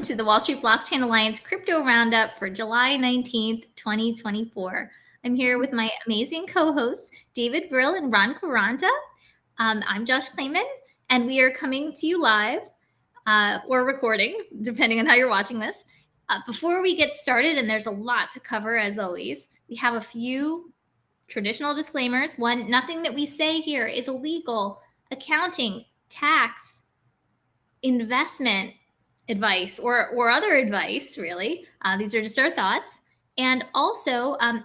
to the Wall Street Blockchain Alliance Crypto Roundup for July 19th, 2024. I'm here with my amazing co-hosts, David Brill and Ron Quaranta. I'm Josh Klayman, and we are coming to you live or recording, depending on how you're watching this. Before we get started, and there's a lot to cover as always, we have a few traditional disclaimers. One, nothing that we say here is illegal, accounting, tax, investment advice, or other advice, really. These are just our thoughts. And also, everything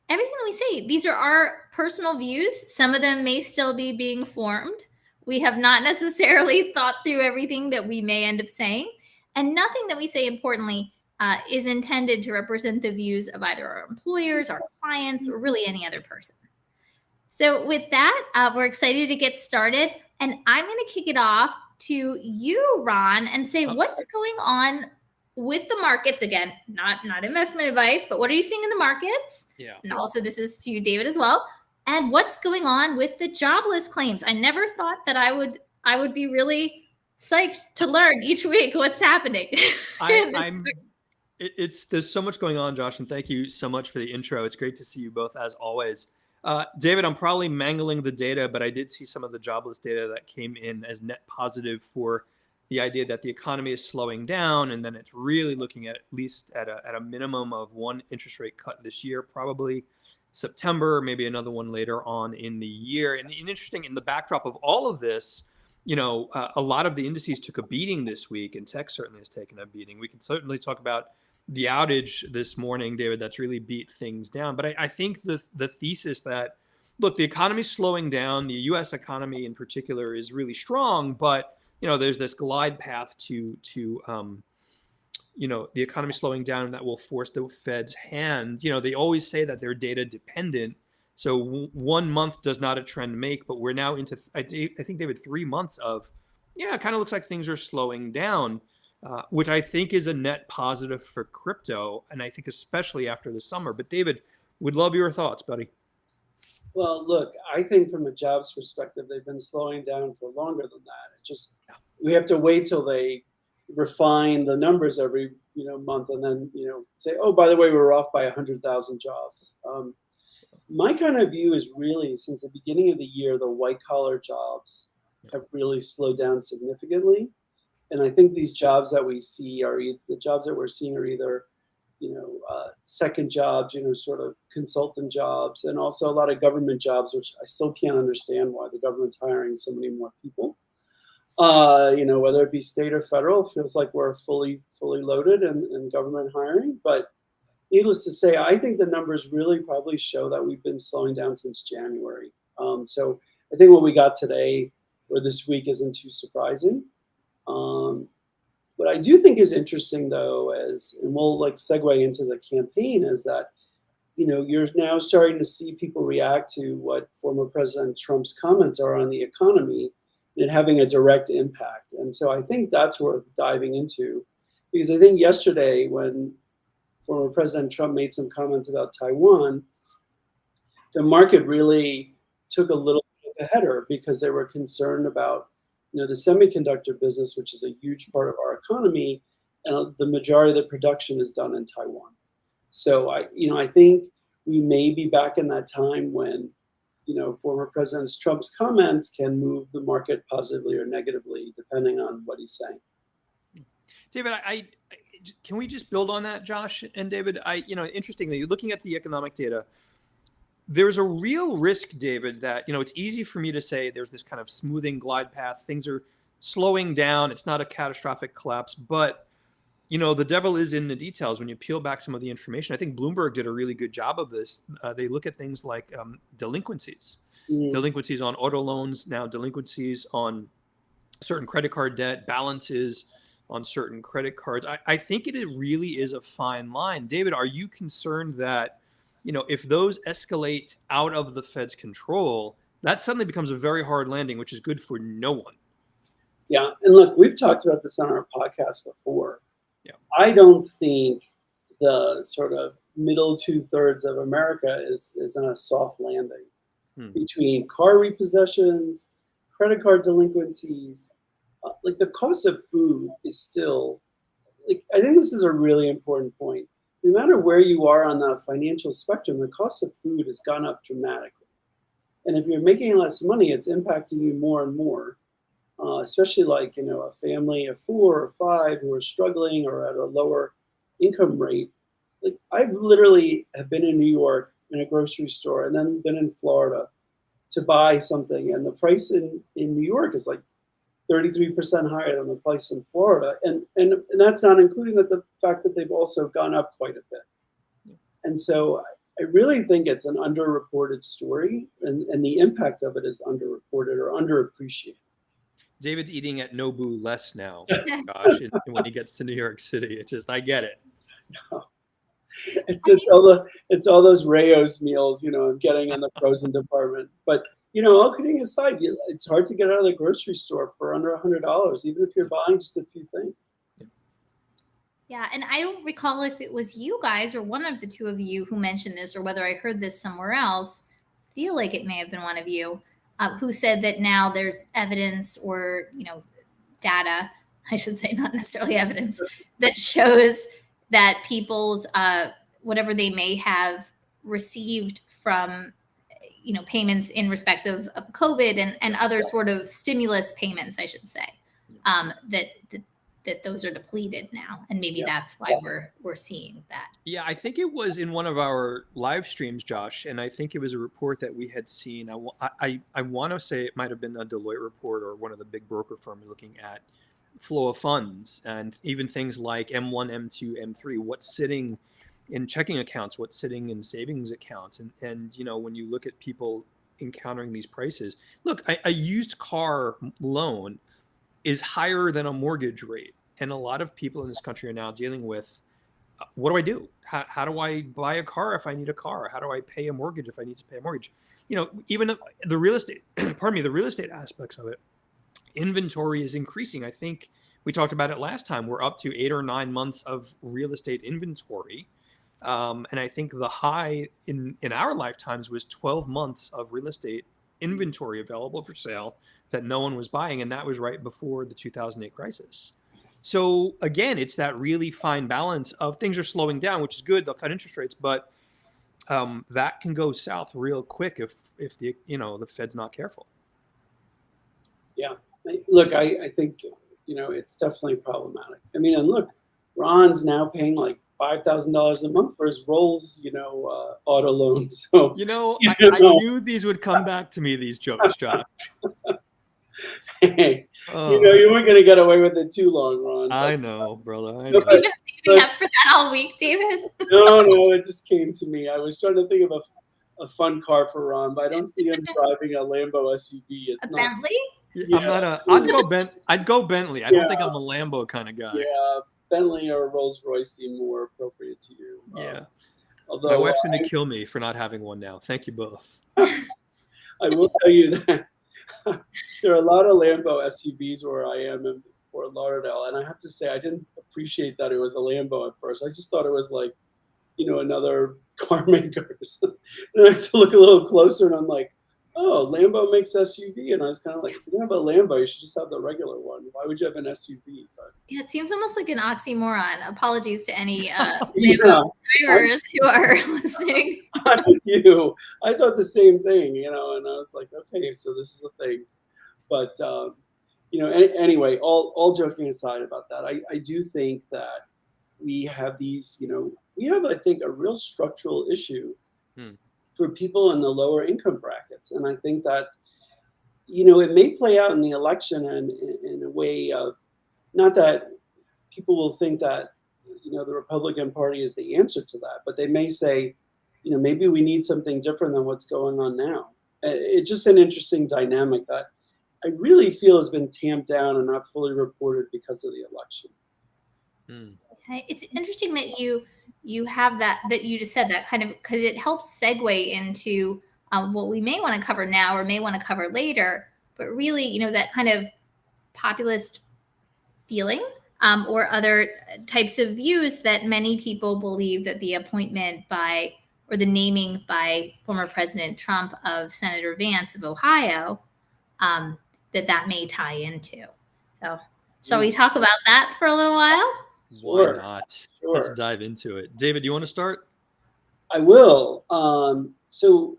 that we say, these are our personal views. Some of them may still be being formed. We have not necessarily thought through everything that we may end up saying. And nothing that we say, importantly, is intended to represent the views of either our employers, our clients, or really any other person. So with that, we're excited to get started. And I'm going to kick it off to you, Ron, and say what's going on with the markets. Again, not investment advice, but what are you seeing in the markets? Yeah. And also this is to you, David, as well. And what's going on with the jobless claims? I never thought that I would be really psyched to learn each week what's happening. There's so much going on, Josh, and thank you so much for the intro. It's great to see you both as always. David, I'm probably mangling the data, but I did see some of the jobless data that came in as net positive for the idea that the economy is slowing down, and then it's really looking at least at a minimum of one interest rate cut this year, probably September, maybe another one later on in the year. And interesting, in the backdrop of all of this, a lot of the indices took a beating this week, and tech certainly has taken a beating. We can certainly talk about the outage this morning, David, that's really beat things down. But I think the thesis that, look, the economy's slowing down, the U.S. economy in particular is really strong, but there's this glide path to the economy slowing down, and that will force the Fed's hand. They always say that they're data dependent. So 1 month does not a trend make, but we're now into, I think, David, 3 months of, it kind of looks like things are slowing down. Which I think is a net positive for crypto, and I think especially after the summer. But David, would love your thoughts, buddy. Well, look, I think from a jobs perspective, they've been slowing down for longer than that. We have to wait till they refine the numbers every month, and then say, oh, by the way, we're off by 100,000 jobs. My kind of view is really, since the beginning of the year, the white collar jobs have really slowed down significantly. And I think these jobs that we see the jobs that we're seeing are either, second jobs, sort of consultant jobs, and also a lot of government jobs, which I still can't understand why the government's hiring so many more people. Whether it be state or federal, it feels like we're fully loaded in government hiring. But needless to say, I think the numbers really probably show that we've been slowing down since January. So I think what we got today or this week isn't too surprising. What I do think is interesting, though, and we'll segue into the campaign, is that you're now starting to see people react to what former President Trump's comments are on the economy and having a direct impact. And so I think that's worth diving into, because I think yesterday when former President Trump made some comments about Taiwan, the market really took a little bit of a header because they were concerned about the semiconductor business, which is a huge part of our economy, and the majority of the production is done in Taiwan. So I think we may be back in that time when, former President Trump's comments can move the market positively or negatively, depending on what he's saying. David, can we just build on that, Josh and David? Interestingly, looking at the economic data, there's a real risk, David, that, it's easy for me to say there's this kind of smoothing glide path. Things are slowing down. It's not a catastrophic collapse. But, the devil is in the details when you peel back some of the information. I think Bloomberg did a really good job of this. They look at things like delinquencies, delinquencies on auto loans, now delinquencies on certain credit card debt, balances on certain credit cards. I think it really is a fine line. David, are you concerned that, if those escalate out of the Fed's control, that suddenly becomes a very hard landing, which is good for no one? Yeah. And look, we've talked about this on our podcast before. Yeah. I don't think the sort of middle 2/3 of America is in a soft landing between car repossessions, credit card delinquencies. The cost of food is still like, I think this is a really important point. No matter where you are on the financial spectrum, the cost of food has gone up dramatically. And if you're making less money, it's impacting you more and more. Especially like, a family of 4 or 5 who are struggling or at a lower income rate. Like, I've literally have been in New York in a grocery store and then been in Florida to buy something, and the price in New York is like 33% higher than the price in Florida, and that's not including the fact that they've also gone up quite a bit. And so I really think it's an underreported story, and the impact of it is underreported or underappreciated. David's eating at Nobu less now, gosh, when he gets to New York City. I get it. It's all those Rayo's meals, I'm getting in the frozen department. But all kidding aside, it's hard to get out of the grocery store for under $100, even if you're buying just a few things. Yeah, and I don't recall if it was you guys or one of the two of you who mentioned this, or whether I heard this somewhere else. I feel like it may have been one of you who said that now there's evidence or data, I should say, not necessarily evidence, that shows that people's whatever they may have received from payments in respect of COVID and other sort of stimulus payments, I should say, that those are depleted now, and maybe that's why we're seeing that. Yeah, I think it was in one of our live streams, Josh, and I think it was a report that we had seen. I want to say it might have been a Deloitte report or one of the big broker firms looking at flow of funds and even things like M1, M2, M3, what's sitting in checking accounts, what's sitting in savings accounts. And when you look at people encountering these prices, look, a used car loan is higher than a mortgage rate. And a lot of people in this country are now dealing with, what do I do? How do I buy a car if I need a car? How do I pay a mortgage if I need to pay a mortgage? Even the real estate, the real estate aspects of it, inventory is increasing. I think we talked about it last time. We're up to 8 or 9 months of real estate inventory. And I think the high in our lifetimes was 12 months of real estate inventory available for sale that no one was buying. And that was right before the 2008 crisis. So again, it's that really fine balance of things are slowing down, which is good. They'll cut interest rates, but that can go south real quick if the Fed's not careful. Yeah, look, I think it's definitely problematic. I mean, and look, Ron's now paying like $5,000 a month for his Rolls, auto loans. So I knew these would come back to me. These jokes, Josh. Hey, you weren't going to get away with it too long, Ron. I know, brother. I know. You've been saving up for that all week, David. No, it just came to me. I was trying to think of a fun car for Ron, but I don't see him driving a Lambo SUV. It's a Bentley? Yeah. I'd go Bentley. I don't think I'm a Lambo kind of guy. Yeah, Bentley or Rolls Royce seem more appropriate to you. Yeah. Although my wife's going to kill me for not having one now. Thank you both. I will tell you that there are a lot of Lambo SUVs where I am in Fort Lauderdale, and I have to say I didn't appreciate that it was a Lambo at first. I just thought it was like, another car maker. Then I had to look a little closer, and I'm like, oh, Lambo makes SUV, and I was kind of like, if you have a Lambo, you should just have the regular one. Why would you have an SUV? But yeah, it seems almost like an oxymoron. Apologies to any Lambo drivers who are listening. I'm with you. I thought the same thing, and I was like, okay, so this is a thing. But anyway, all joking aside about that, I do think that we have these, we have, I think, a real structural issue for people in the lower income brackets. And I think that, it may play out in the election and in a way of, not that people will think that, the Republican Party is the answer to that, but they may say, maybe we need something different than what's going on now. It's just an interesting dynamic that I really feel has been tamped down and not fully reported because of the election. It's interesting that you have that you just said that kind of, because it helps segue into what we may want to cover now or may want to cover later, but really, that kind of populist feeling or other types of views that many people believe that the appointment by, or the naming by former President Trump of Senator Vance of Ohio, that may tie into. So shall we talk about that for a little while? Why Sure. not? Sure. Let's dive into it. David, you want to start? I will. So,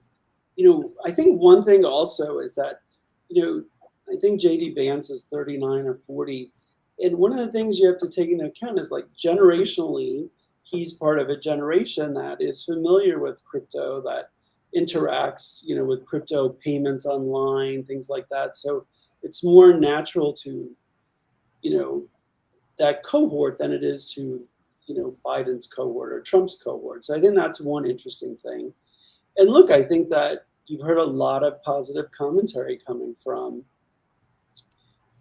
I think one thing also is that, I think JD Vance is 39 or 40. And one of the things you have to take into account is like generationally, he's part of a generation that is familiar with crypto, that interacts, with crypto payments online, things like that. So it's more natural to, that cohort than it is to, Biden's cohort or Trump's cohort. So I think that's one interesting thing. And look, I think that you've heard a lot of positive commentary coming from,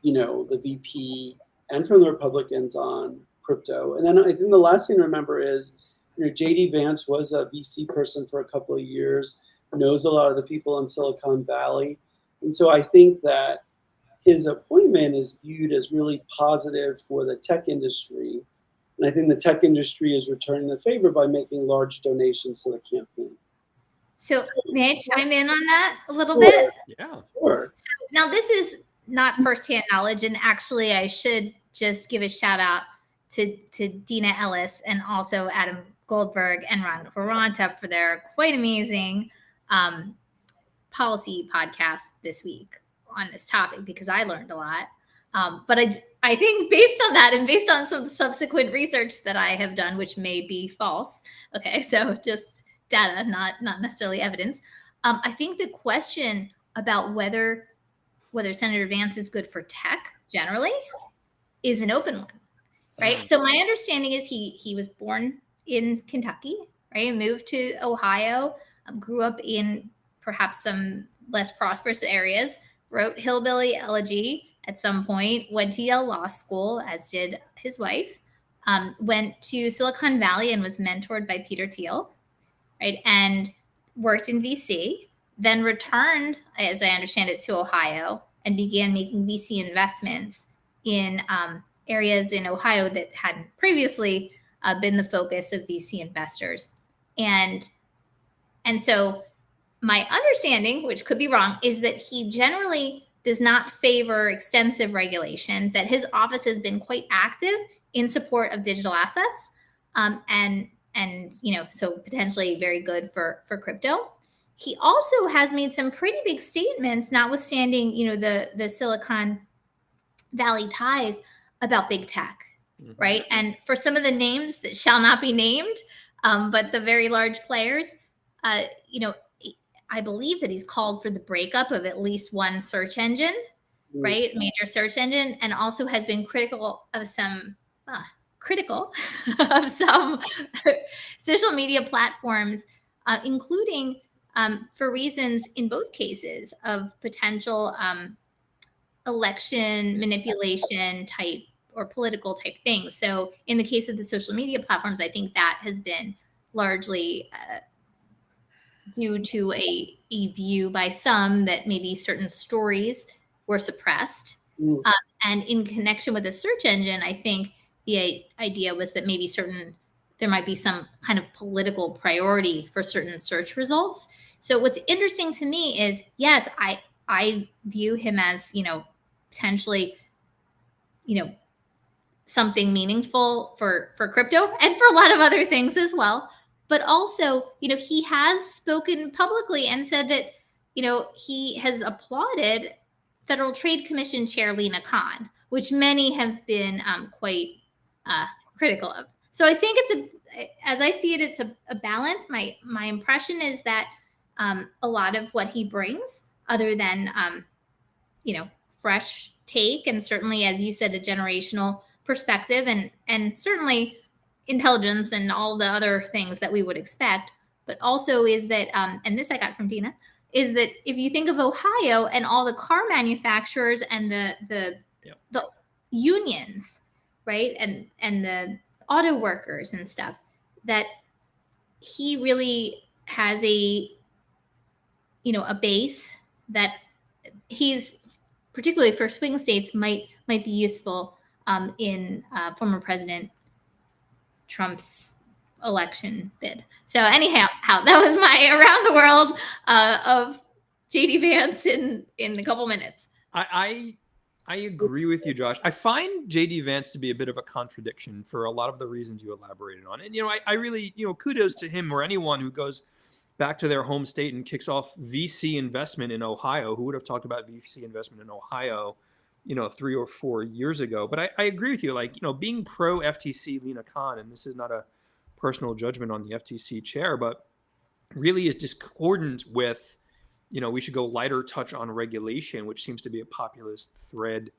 the VP and from the Republicans on crypto. And then I think the last thing to remember is, JD Vance was a VC person for a couple of years, knows a lot of the people in Silicon Valley. And so I think that his appointment is viewed as really positive for the tech industry. And I think the tech industry is returning the favor by making large donations to the campaign. So may I chime in on that a little Sure. bit? Yeah. Sure. So now this is not firsthand knowledge, and actually I should just give a shout out to Dina Ellis and also Adam Goldberg and Ron Quaranta for their quite amazing policy podcast this week on this topic, because I learned a lot. But I think based on that and based on some subsequent research that I have done, which may be false, okay, so just data, not necessarily evidence. I think the question about whether Senator Vance is good for tech generally is an open one, right? So my understanding is he was born in Kentucky, right? Moved to Ohio, grew up in perhaps some less prosperous areas, wrote Hillbilly Elegy at some point, went to Yale Law School, as did his wife, went to Silicon Valley and was mentored by Peter Thiel, right? And worked in VC, then returned, as I understand it, to Ohio and began making VC investments in areas in Ohio that hadn't previously been the focus of VC investors. And so my understanding, which could be wrong, is that he generally does not favor extensive regulation, that his office has been quite active in support of digital assets, and so potentially very good for crypto. He also has made some pretty big statements, notwithstanding the Silicon Valley ties, about big tech, right? And for some of the names that shall not be named, but the very large players, I believe that he's called for the breakup of at least one search engine, right? Major search engine, and also has been critical of some social media platforms, including for reasons in both cases of potential election manipulation type or political type things. So in the case of the social media platforms, I think that has been largely due to a view by some that maybe certain stories were suppressed. And in connection with the search engine, I think the idea was that maybe there might be some kind of political priority for certain search results. So what's interesting to me is, yes, I view him as, potentially, something meaningful for crypto and for a lot of other things as well. But also, he has spoken publicly and said that, he has applauded Federal Trade Commission Chair Lena Khan, which many have been quite critical of. So I think as I see it, it's a balance. My impression is that a lot of what he brings, other than fresh take, and certainly, as you said, a generational perspective, and certainly intelligence and all the other things that we would expect, but also is that, and this I got from Dina, is that if you think of Ohio and all the car manufacturers and the unions, right, and the auto workers and stuff, that he really has a base that he's, particularly for swing states, might be useful in former President Trump's election bid. So anyhow, that was my around the world of JD Vance in a couple minutes. I I agree with you, Josh. I find JD Vance to be a bit of a contradiction for a lot of the reasons you elaborated on. And, I really, kudos to him or anyone who goes back to their home state and kicks off VC investment in Ohio. Who would have talked about VC investment in Ohio, 3 or 4 years ago? But I agree with you. Like, being pro FTC Lena Khan, and this is not a personal judgment on the FTC chair, but really is discordant with, we should go lighter touch on regulation, which seems to be a populist thread,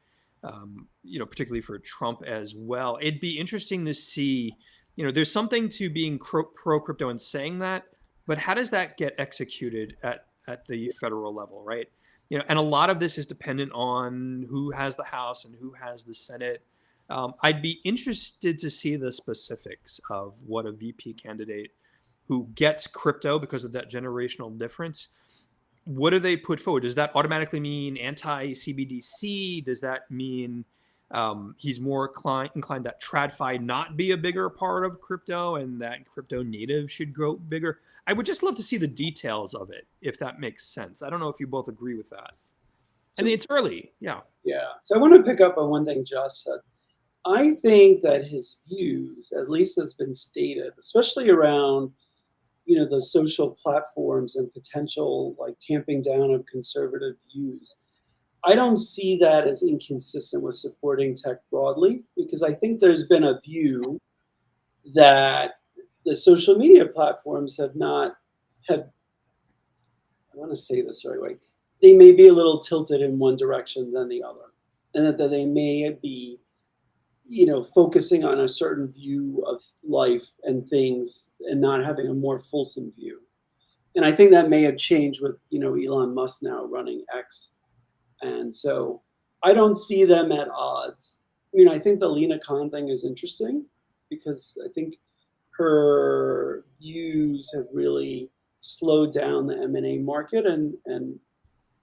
particularly for Trump as well. It'd be interesting to see, there's something to being pro crypto and saying that, but how does that get executed at the federal level, right? And a lot of this is dependent on who has the House and who has the Senate. I'd be interested to see the specifics of what a VP candidate who gets crypto because of that generational difference, what do they put forward? Does that automatically mean anti-CBDC? Does that mean he's more inclined that TradFi not be a bigger part of crypto and that crypto native should grow bigger? I would just love to see the details of it, if that makes sense. I don't know if you both agree with that. And it's early. Yeah. Yeah. So I want to pick up on one thing Josh said. I think that his views, at least has been stated, especially around the social platforms and potential like tamping down of conservative views. I don't see that as inconsistent with supporting tech broadly, because I think there's been a view that the social media platforms I want to say this the right way, they may be a little tilted in one direction than the other, and that they may be focusing on a certain view of life and things and not having a more fulsome view. And I think that may have changed with, Elon Musk now running X. And so I don't see them at odds. I think the Lena Khan thing is interesting because I think her views have really slowed down the M&A market. And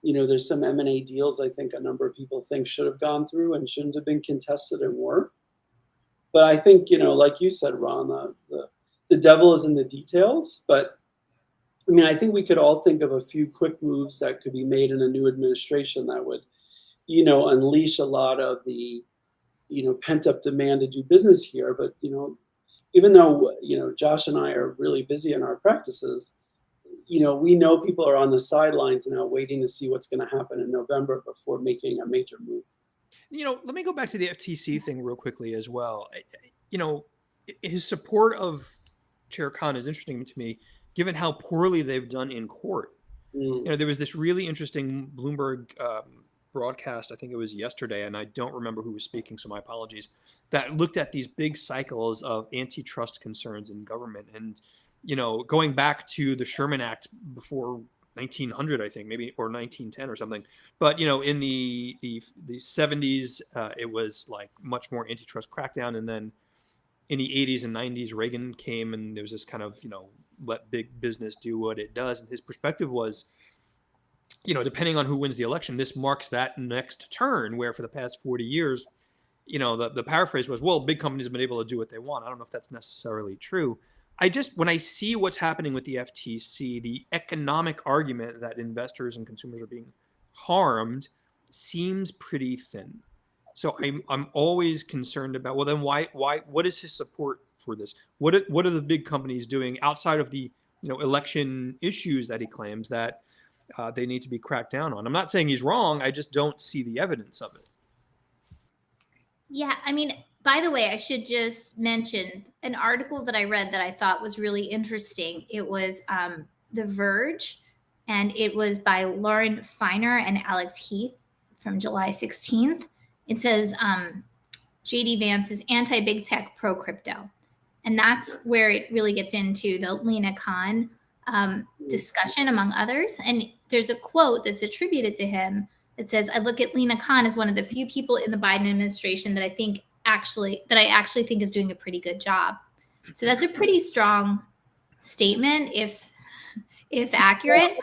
there's some M&A deals I think a number of people think should have gone through and shouldn't have been contested and were. But I think, like you said, Ron, the devil is in the details. But I think we could all think of a few quick moves that could be made in a new administration that would, unleash a lot of the, pent up demand to do business here. But, even though, Josh and I are really busy in our practices, we know people are on the sidelines now waiting to see what's going to happen in November before making a major move. Let me go back to the FTC thing real quickly as well. His support of Chair Khan is interesting to me, given how poorly they've done in court. There was this really interesting Bloomberg broadcast, I think it was yesterday, and I don't remember who was speaking, so my apologies, that looked at these big cycles of antitrust concerns in government. And, going back to the Sherman Act before 1900, I think, maybe, or 1910 or something. But, in the 70s, it was like much more antitrust crackdown. And then in the 80s and 90s, Reagan came and there was this kind of, let big business do what it does. And his perspective was, depending on who wins the election, this marks that next turn where for the past 40 years, the paraphrase was, well, big companies have been able to do what they want. I don't know if that's necessarily true. When I see what's happening with the FTC, the economic argument that investors and consumers are being harmed seems pretty thin. So I'm always concerned about, well, then what is his support for this? What are the big companies doing outside of the, election issues that he claims that they need to be cracked down on? I'm not saying he's wrong. I just don't see the evidence of it. Yeah, by the way, I should just mention an article that I read that I thought was really interesting. It was The Verge, and it was by Lauren Feiner and Alex Heath from July 16th. It says JD Vance is anti-big tech, pro-crypto. And that's where it really gets into the Lena Khan discussion, among others. And there's a quote that's attributed to him that says, I look at Lena Khan as one of the few people in the Biden administration that I actually think is doing a pretty good job. So that's a pretty strong statement, if accurate.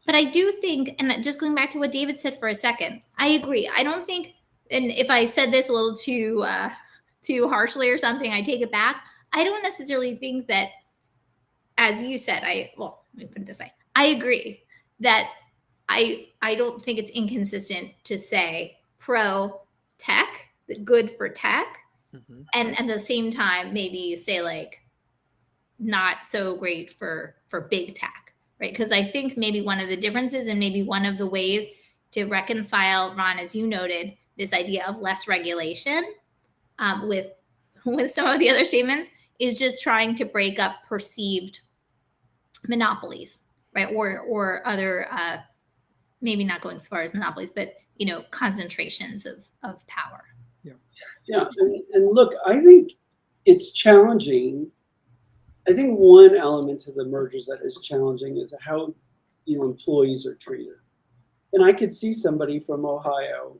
But I do think, and just going back to what David said for a second, I agree. I don't think, and if I said this a little too harshly or something, I take it back. I don't necessarily think that, as you said, let me put it this way. I agree that I don't think it's inconsistent to say pro tech, good for tech, Mhm. and at the same time maybe say like not so great for big tech, right? Because I think maybe one of the differences and maybe one of the ways to reconcile, Ron, as you noted, this idea of less regulation with some of the other statements is just trying to break up perceived monopolies, right? Or other maybe not going as far as monopolies, but concentrations of power. Yeah, and look, I think it's challenging. I think one element to the mergers that is challenging is how employees are treated. And I could see somebody from Ohio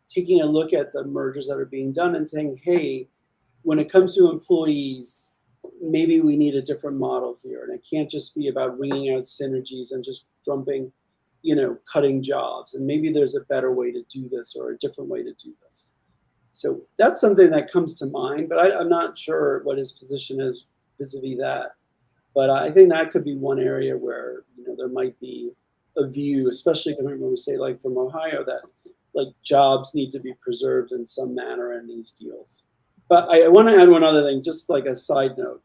taking a look at the mergers that are being done and saying, hey, when it comes to employees, maybe we need a different model here. And it can't just be about wringing out synergies and just dumping, cutting jobs. And maybe there's a better way to do this or a different way to do this. So that's something that comes to mind, but I'm not sure what his position is vis-a-vis that. But I think that could be one area where there might be a view, especially coming when we say like from Ohio, that like jobs need to be preserved in some manner in these deals. But I want to add one other thing, just like a side note.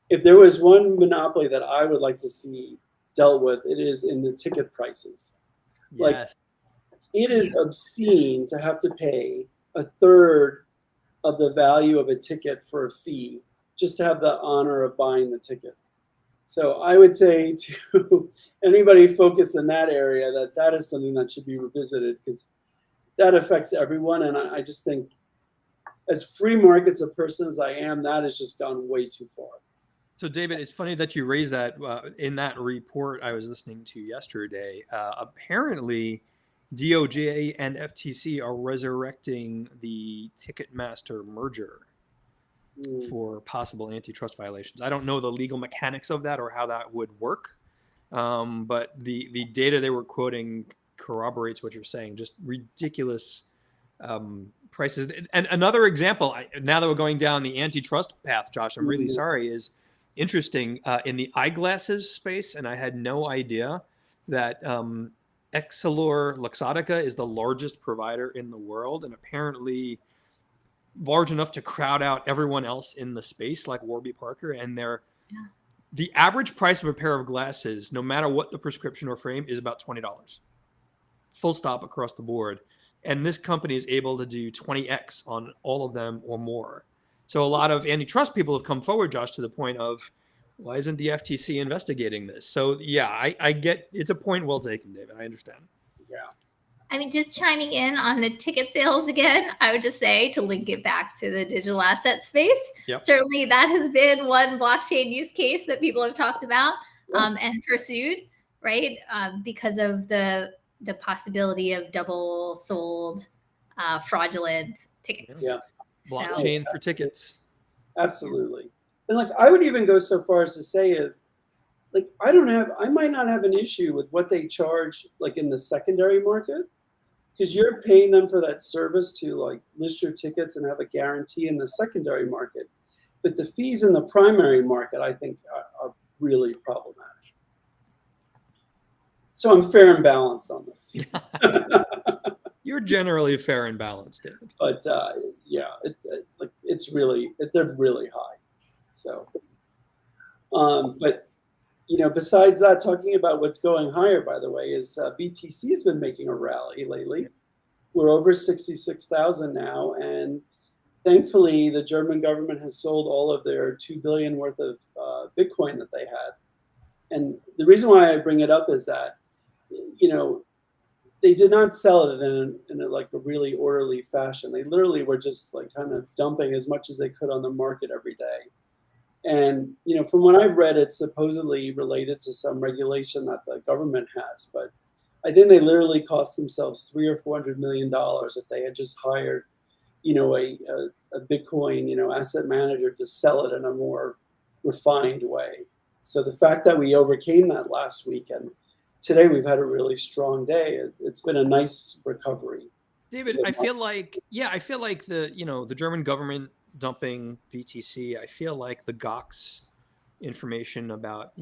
If there was one monopoly that I would like to see dealt with, it is in the ticket prices. Like, Yes. it is obscene to have to pay a third of the value of a ticket for a fee just to have the honor of buying the ticket. So I would say to anybody focused in that area that is something that should be revisited because that affects everyone. And I just think as free markets a person as I am, that has just gone way too far. So, David, it's funny that you raised that. In that report I was listening to yesterday, apparently DOJ and FTC are resurrecting the Ticketmaster merger for possible antitrust violations. I don't know the legal mechanics of that or how that would work, but the data they were quoting corroborates what you're saying. Just ridiculous prices. And another example, now that we're going down the antitrust path, Josh, I'm really sorry, is interesting in the eyeglasses space, and I had no idea that Excelor Luxottica is the largest provider in the world, and apparently large enough to crowd out everyone else in the space, like Warby Parker. And the average price of a pair of glasses, no matter what the prescription or frame, is about $20. Full stop across the board. And this company is able to do 20x on all of them or more. So a lot of antitrust people have come forward, Josh, to the point of, why isn't the FTC investigating this? So yeah, I get, it's a point well taken, David. I understand. Yeah. I mean, just chiming in on the ticket sales again, I would just say to link it back to the digital asset space. Yep. Certainly that has been one blockchain use case that people have talked about and pursued, right? Because of the possibility of double sold fraudulent tickets. Yeah. Blockchain for tickets. Absolutely. And like, I would even go so far as to say is, like, I might not have an issue with what they charge, like in the secondary market, because you're paying them for that service to like list your tickets and have a guarantee in the secondary market. But the fees in the primary market, I think, are really problematic. So I'm fair and balanced on this. You're generally fair and balanced, David. But yeah, it's really, they're really high. So, but besides that, talking about what's going higher, by the way, is BTC has been making a rally lately. We're over 66,000 now, and thankfully, the German government has sold all of their 2 billion worth of Bitcoin that they had. And the reason why I bring it up is that, they did not sell it in a really orderly fashion. They literally were just like kind of dumping as much as they could on the market every day. And, from what I've read, it's supposedly related to some regulation that the government has. But I think they literally cost themselves $300 or $400 million if they had just hired, a Bitcoin, asset manager to sell it in a more refined way. So the fact that we overcame that last week and today we've had a really strong day, it's been a nice recovery. David, I feel like the German government dumping BTC. I feel like the Gox information about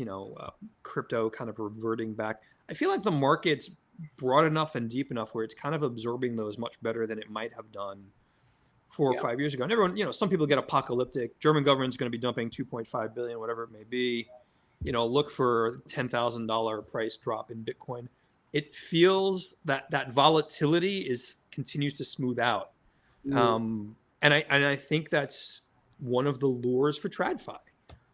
crypto kind of reverting back. I feel like the market's broad enough and deep enough where it's kind of absorbing those much better than it might have done 4 or 5 years ago. And everyone, some people get apocalyptic. German government's going to be dumping 2.5 billion, whatever it may be. Look for $10,000 price drop in Bitcoin. It feels that volatility continues to smooth out. And I think that's one of the lures for TradFi.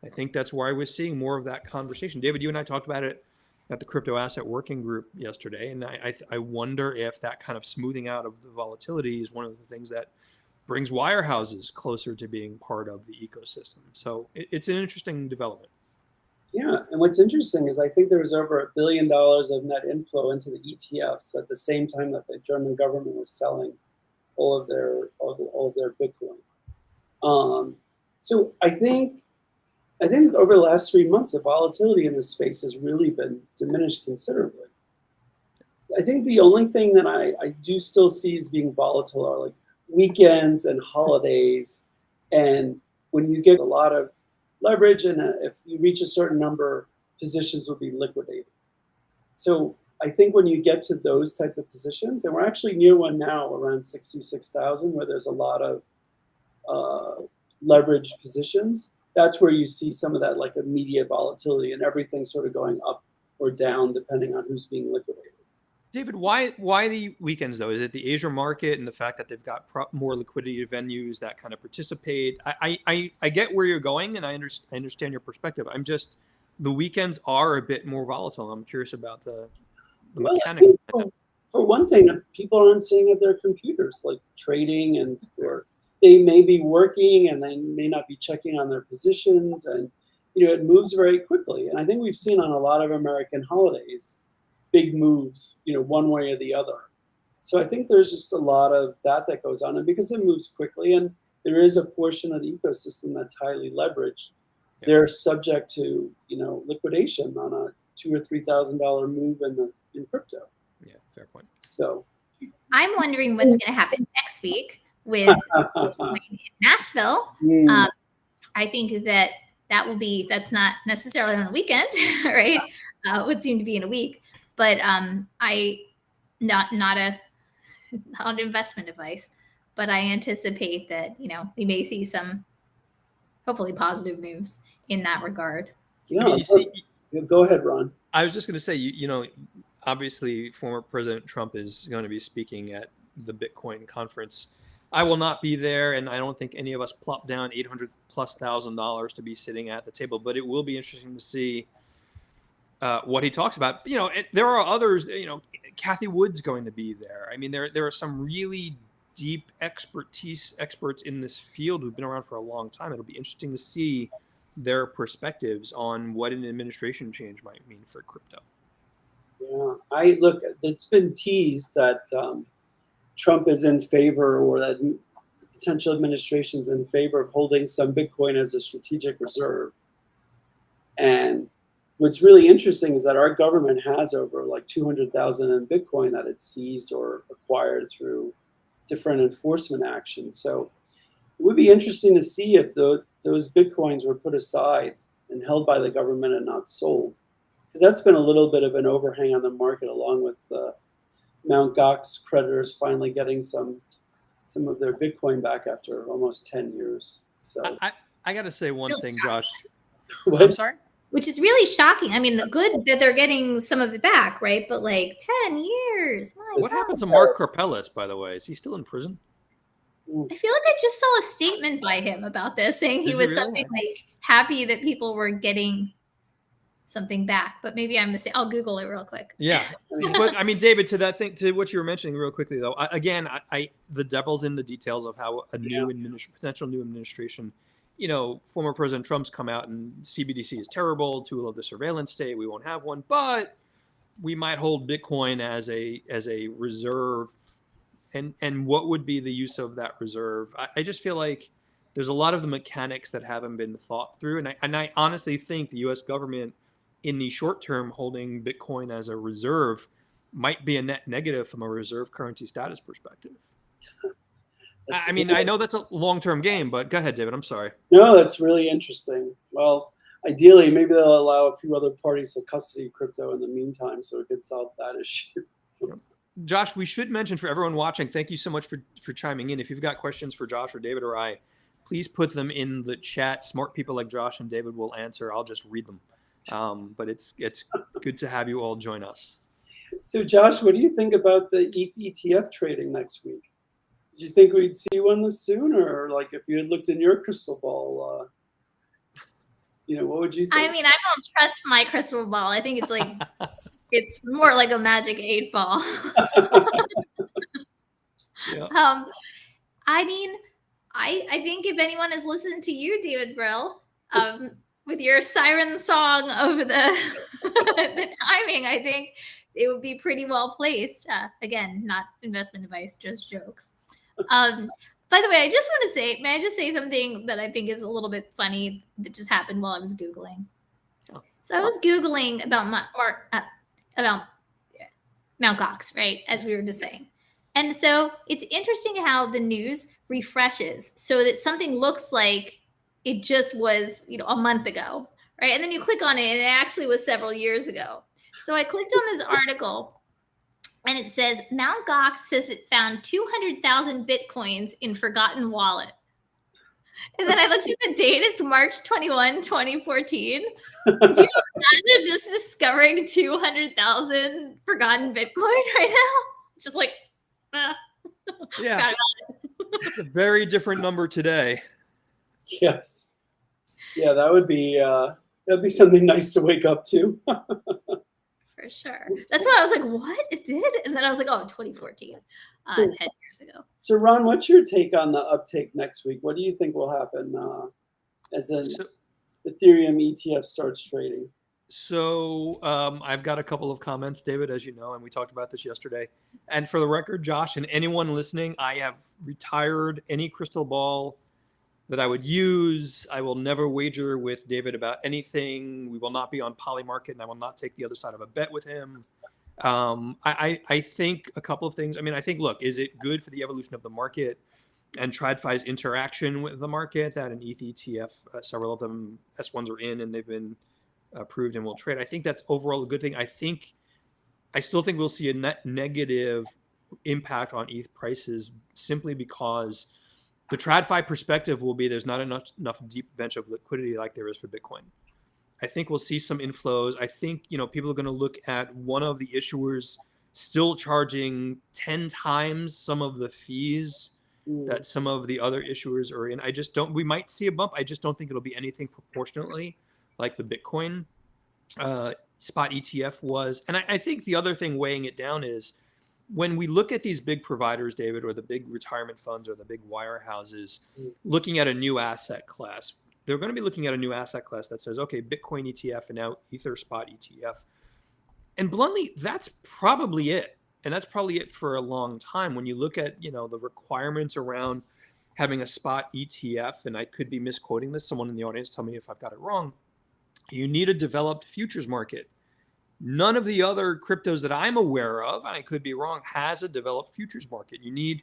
I think that's why we're seeing more of that conversation. David, you and I talked about it at the Crypto Asset Working Group yesterday, and I wonder if that kind of smoothing out of the volatility is one of the things that brings wirehouses closer to being part of the ecosystem. So it's an interesting development. Yeah, and what's interesting is I think there was over $1 billion of net inflow into the ETFs at the same time that the German government was selling all of their Bitcoin. So I think over the last 3 months, the volatility in this space has really been diminished considerably. I think the only thing that I do still see as being volatile are like weekends and holidays, and when you get a lot of leverage, and if you reach a certain number, positions will be liquidated. So I think when you get to those type of positions, and we're actually near one now around 66,000, where there's a lot of leveraged positions, that's where you see some of that like immediate volatility and everything sort of going up or down depending on who's being liquidated. David, why the weekends though? Is it the Asia market and the fact that they've got more liquidity venues that kind of participate? I get where you're going, and I understand your perspective. The weekends are a bit more volatile. I'm curious about the mechanics. For one thing, people aren't sitting at their computers like trading, or they may be working and they may not be checking on their positions, and it moves very quickly. And I think we've seen on a lot of American holidays big moves, one way or the other. So I think there's just a lot of that goes on, and because it moves quickly, and there is a portion of the ecosystem that's highly leveraged, they're subject to liquidation on a $2,000 or $3,000 move in crypto. Yeah, fair point. So I'm wondering what's going to happen next week with Bitcoin in Nashville. I think that's not necessarily on a weekend, right? It would seem to be in a week, but not investment advice, but I anticipate that we may see some hopefully positive moves in that regard. Yeah, go ahead, Ron. I was just going to say, obviously former President Trump is going to be speaking at the Bitcoin conference. I will not be there, and I don't think any of us plopped down $800,000+ to be sitting at the table, but it will be interesting to see what he talks about. There are others, Kathy Wood's going to be there. I mean, there are some really deep experts in this field who've been around for a long time. It'll be interesting to see their perspectives on what an administration change might mean for crypto. Yeah, it's been teased that Trump is in favor, or that potential administration's in favor of holding some Bitcoin as a strategic reserve. And what's really interesting is that our government has over like 200,000 in Bitcoin that it's seized or acquired through different enforcement actions. So it would be interesting to see if those Bitcoins were put aside and held by the government and not sold, because that's been a little bit of an overhang on the market, along with Mt. Gox creditors finally getting some of their Bitcoin back after almost 10 years. So I got to say one thing, Josh. What? I'm sorry? Which is really shocking. I mean, good that they're getting some of it back, right? But like 10 years. What happened to Mark Karpeles, by the way? Is he still in prison? I feel like I just saw a statement by him about this, saying he was something like happy that people were getting something back. But maybe I'm mistaken. I'll Google it real quick. Yeah. But I mean, David, to what you were mentioning real quickly, though, the devil's in the details of how a potential new administration, former President Trump's come out and CBDC is terrible, tool of the surveillance state. We won't have one, but we might hold Bitcoin as a reserve. And what would be the use of that reserve? I just feel like there's a lot of the mechanics that haven't been thought through. And I honestly think the U.S. government in the short term holding Bitcoin as a reserve might be a net negative from a reserve currency status perspective. I know that's a long-term game, but go ahead, David. I'm sorry. No, that's really interesting. Well, ideally, maybe they'll allow a few other parties to custody crypto in the meantime, so it could solve that issue. Josh, we should mention for everyone watching, thank you so much for chiming in. If you've got questions for Josh or David or I, please put them in the chat. Smart people like Josh and David will answer. I'll just read them. But it's good to have you all join us. So Josh, what do you think about the ETF trading next week? Did you think we'd see one this soon, or like if you had looked in your crystal ball, what would you think? I mean, I don't trust my crystal ball. I think it's like it's more like a magic 8-ball. Yeah. I mean, I think if anyone has listened to you, David Brill, with your siren song of the the timing, I think it would be pretty well placed. Again, not investment advice, just jokes. By the way, I just want to say, may I just say something that I think is a little bit funny that just happened while I was Googling. So I was Googling about Mount Gox, right? As we were just saying. And so it's interesting how the news refreshes so that something looks like it just was, a month ago, right? And then you click on it and it actually was several years ago. So I clicked on this article and it says Mount Gox says it found 200,000 Bitcoins in forgotten wallet. And then I looked at the date, it's March 21, 2014. Do you imagine just discovering 200,000 forgotten Bitcoin right now? Just like, yeah, it's a very different number today. Yes, yeah, that would be that'd be something nice to wake up to. For sure. That's why I was like, what? It did? And then I was like, 2014, 10 years ago. So Ron, what's your take on the uptake next week? What do you think will happen as an Ethereum ETF starts trading? So I've got a couple of comments, David, as you know, and we talked about this yesterday. And for the record, Josh, and anyone listening, I have retired any crystal ball that I would use. I will never wager with David about anything. We will not be on Polymarket, and I will not take the other side of a bet with him. I think a couple of things. I mean, I think, look, is it good for the evolution of the market and TradFi's interaction with the market that an ETH ETF, several of them, S1s are in, and they've been approved and will trade? I think that's overall a good thing. I still think we'll see a net negative impact on ETH prices simply because the TradFi perspective will be there's not enough deep bench of liquidity like there is for Bitcoin. I think we'll see some inflows. I think people are going to look at one of the issuers still charging 10 times some of the fees that some of the other issuers are in. We might see a bump. I just don't think it'll be anything proportionately like the Bitcoin spot ETF was. And I think the other thing weighing it down is when we look at these big providers, David, or the big retirement funds or the big wirehouses looking at a new asset class, they're going to be looking at a new asset class that says, okay, Bitcoin ETF and now Ether spot ETF. And bluntly, that's probably it. And that's probably it for a long time. When you look at, the requirements around having a spot ETF, and I could be misquoting this, someone in the audience tell me if I've got it wrong, you need a developed futures market. None of the other cryptos that I'm aware of, and I could be wrong, has a developed futures market. You need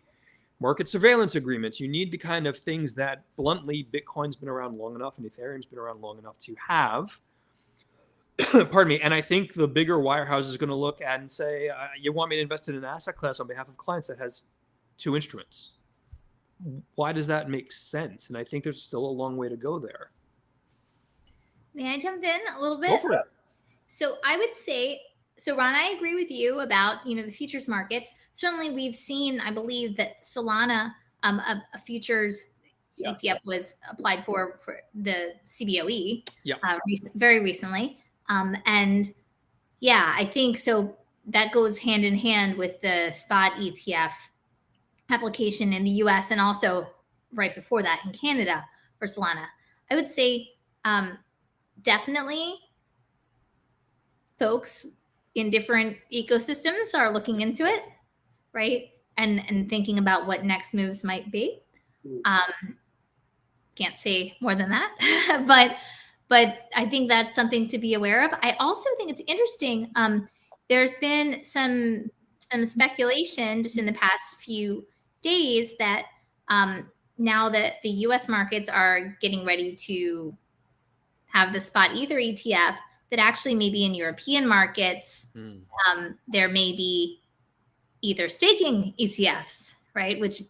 market surveillance agreements. You need the kind of things that, bluntly, Bitcoin's been around long enough and Ethereum's been around long enough to have. Pardon me. And I think the bigger wirehouse is going to look at and say, you want me to invest in an asset class on behalf of clients that has two instruments. Why does that make sense? And I think there's still a long way to go there. May I jump in a little bit? Go for it. So I would say, Ron, I agree with you about, the futures markets. Certainly we've seen, I believe that Solana, a futures ETF was applied for the CBOE very recently. And yeah, I think so that goes hand in hand with the spot ETF application in the US and also right before that in Canada for Solana. I would say definitely folks in different ecosystems are looking into it, right? And thinking about what next moves might be. Can't say more than that, but I think that's something to be aware of. I also think it's interesting. There's been some speculation just in the past few days that now that the U.S. markets are getting ready to have the spot Ether ETF, that actually maybe in European markets, there may be Ether staking ETFs, right? Which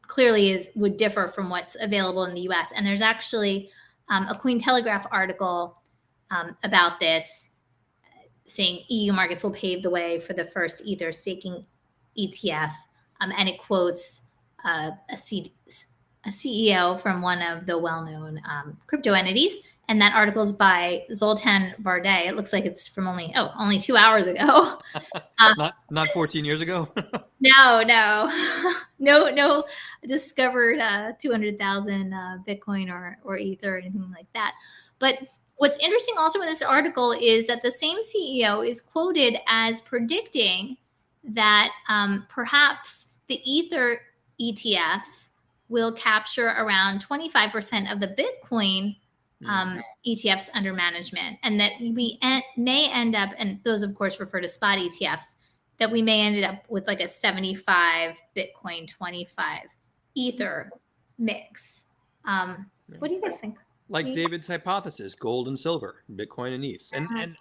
clearly would differ from what's available in the US. And there's actually a Cointelegraph article about this, saying EU markets will pave the way for the first Ether staking ETF. And it quotes a CEO from one of the well-known crypto entities. And that article is by Zoltan Varday. It looks like it's from only 2 hours ago. Not 14 years ago. No discovered 200,000 Bitcoin or Ether or anything like that. But what's interesting also in this article is that the same CEO is quoted as predicting that perhaps the Ether ETFs will capture around 25% of the Bitcoin ETFs under management, and that we may end up, and those of course refer to spot ETFs, that we may end up with like a 75 Bitcoin, 25 Ether mix. What do you guys think? Like David's hypothesis, gold and silver, Bitcoin and ETH.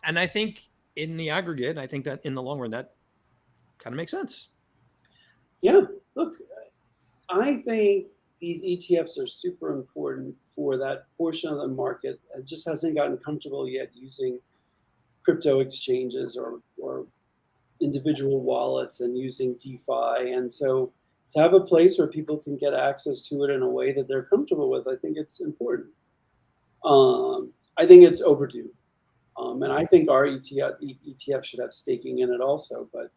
And I think in the aggregate, I think that in the long run, that kind of makes sense. Yeah, look, I think these ETFs are super important for that portion of the market that just hasn't gotten comfortable yet using crypto exchanges or individual wallets and using DeFi. And so to have a place where people can get access to it in a way that they're comfortable with, I think it's important. I think it's overdue. And I think our ETF should have staking in it also, but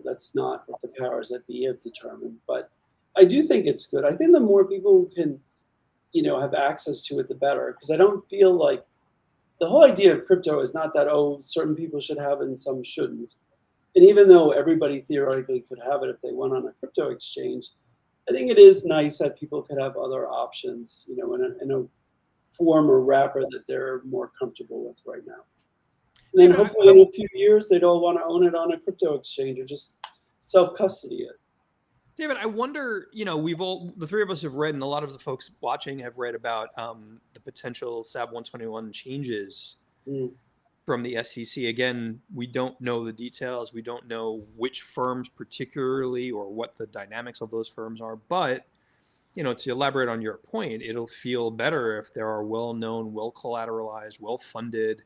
that's not what the powers that be have determined. But I do think it's good. I think the more people can, have access to it, the better. Because I don't feel like the whole idea of crypto is not that, certain people should have it and some shouldn't. And even though everybody theoretically could have it if they went on a crypto exchange, I think it is nice that people could have other options, in a form or wrapper that they're more comfortable with right now. And then hopefully in a few years, they'd all want to own it on a crypto exchange or just self-custody it. David, I wonder, the three of us have read, and a lot of the folks watching have read about the potential SAB 121 changes from the SEC. Again, we don't know the details. We don't know which firms particularly or what the dynamics of those firms are. But, to elaborate on your point, it'll feel better if there are well-known, well-collateralized, well-funded,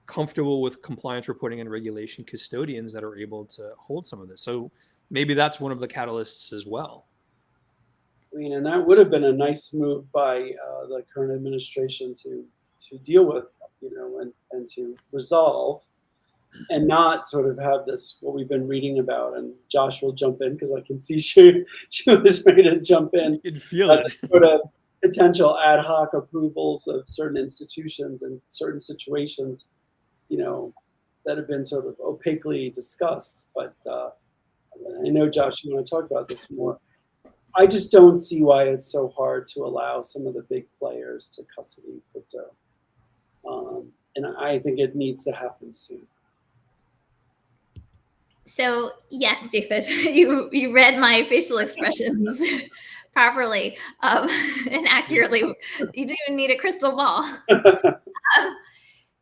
comfortable with compliance reporting and regulation custodians that are able to hold some of this. So maybe that's one of the catalysts as well. And that would have been a nice move by the current administration to deal with, and to resolve, and not sort of have this, what we've been reading about. And Josh will jump in because I can see she was ready to jump in. You can feel it. Sort of potential ad hoc approvals of certain institutions and certain situations, that have been sort of opaquely discussed. But I know, Josh, you want to talk about this more. I just don't see why it's so hard to allow some of the big players to custody crypto. And I think it needs to happen soon. So yes, David, you read my facial expressions properly and accurately. You didn't even need a crystal ball.